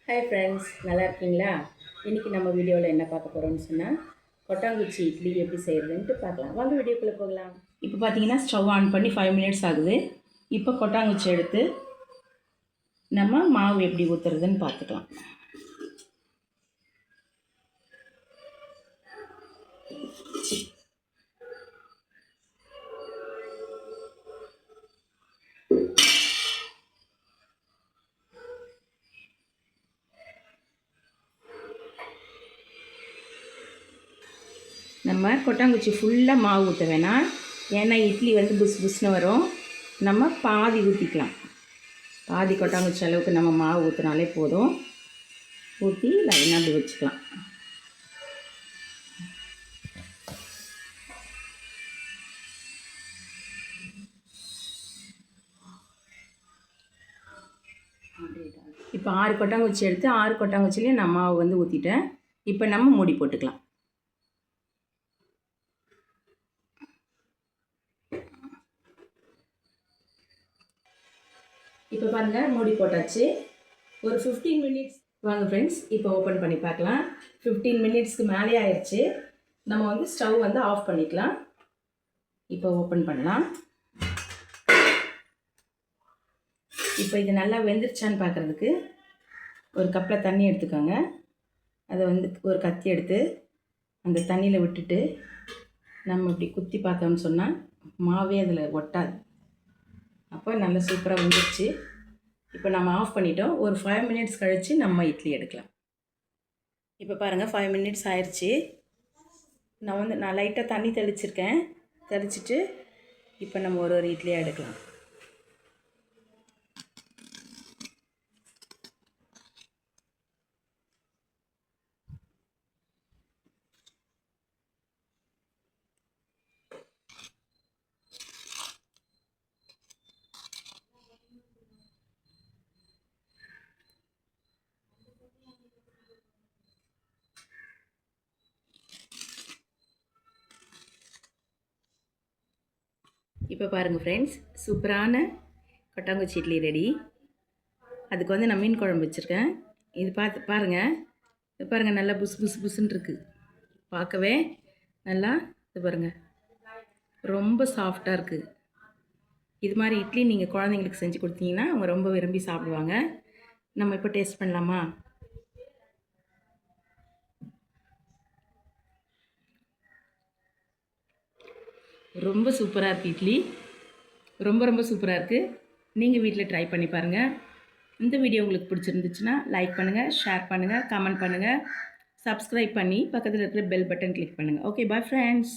Hi friends, நல்லா இருக்கீங்களா? இன்றைக்கி நம்ம வீடியோவில் என்ன பார்க்க போகிறோம்னு சொன்னால் கொட்டாங்குச்சி இட்லி எப்படி செய்கிறதுன்ட்டு பார்க்கலாம். வாங்க வீடியோக்குள்ளே போகலாம். இப்போ பார்த்தீங்கன்னா ஸ்டவ் ஆன் பண்ணி 5 மினிட்ஸ் ஆகுது. இப்போ கொட்டாங்குச்சி எடுத்து நம்ம மாவு எப்படி ஊற்றுறதுன்னு பார்த்துக்கலாம். நம்ம கொட்டாங்குச்சி ஃபுல்லாக மாவு ஊற்ற வேணாம், ஏன்னா இட்லி வந்து புஸ் புஸ்னு வரும். நம்ம பாதி ஊற்றிக்கலாம். பாதி கொட்டாங்குச்சி அளவுக்கு நம்ம மாவு ஊற்றினாலே போதும். ஊற்றி லைனாக அப்படி வச்சுக்கலாம். இப்போ 6 கொட்டாங்குச்சி எடுத்து 6 கொட்டாங்குச்சிலையும் நான் மாவு வந்து ஊற்றிட்டேன். இப்போ நம்ம மூடி போட்டுக்கலாம். இப்போ பாருங்கள், மூடி போட்டாச்சு. ஒரு 15 மினிட்ஸ் வாங்க ஃப்ரெண்ட்ஸ், இப்போ ஓப்பன் பண்ணி பார்க்கலாம். 15 மினிட்ஸ்க்கு மேலே ஆயிடுச்சு. நம்ம வந்து ஸ்டவ் வந்து ஆஃப் பண்ணிக்கலாம். இப்போ ஓப்பன் பண்ணலாம். இப்போ இது நல்லா வெந்துருச்சான்னு பார்க்குறதுக்கு ஒரு கப்பில் தண்ணி எடுத்துக்கோங்க. அதை வந்து ஒரு கத்தி எடுத்து அந்த தண்ணியில் விட்டுட்டு நம்ம இப்படி குத்தி பார்த்தோம்னு சொன்னால் மாவே அதில் ஒட்டாது. அப்போ நல்லா சூப்பராக வந்துருச்சு. இப்போ நம்ம ஆஃப் பண்ணிட்டோம். ஒரு 5 மினிட்ஸ் கழித்து நம்ம இட்லி எடுக்கலாம். இப்போ பாருங்கள், 5 மினிட்ஸ் ஆயிடுச்சு. நான் லைட்டாக தண்ணி தெளிச்சிருக்கேன். தெளிச்சிட்டு இப்போ நம்ம ஒரு இட்லியாக எடுக்கலாம். இப்போ பாருங்கள் ஃப்ரெண்ட்ஸ், சூப்பரான கொட்டாங்குச்சி இட்லி ரெடி. அதுக்கு வந்து நான் மீன் குழம்பு வச்சுருக்கேன். இது பாருங்கள் நல்லா புஸ் புஸ் புஸ்ன்னு இருக்குது. பார்க்கவே நல்லா இது பாருங்கள், ரொம்ப சாஃப்டாக இருக்குது. இது மாதிரி இட்லி நீங்கள் குழந்தைங்களுக்கு செஞ்சு கொடுத்தீங்கன்னா அவங்க ரொம்ப விரும்பி சாப்பிடுவாங்க. நம்ம இப்போ டேஸ்ட் பண்ணலாமா? ரொம்ப சூப்பராக இருக்குது இட்லி. ரொம்ப சூப்பராக இருக்குது. நீங்கள் வீட்டில் ட்ரை பண்ணி பாருங்கள். இந்த வீடியோ உங்களுக்கு பிடிச்சிருந்துச்சுன்னா லைக் பண்ணுங்கள், ஷேர் பண்ணுங்கள், கமெண்ட் பண்ணுங்கள், சப்ஸ்கிரைப் பண்ணி பக்கத்தில் இருக்கிற பெல் பட்டன் கிளிக் பண்ணுங்கள். Okay, bye friends.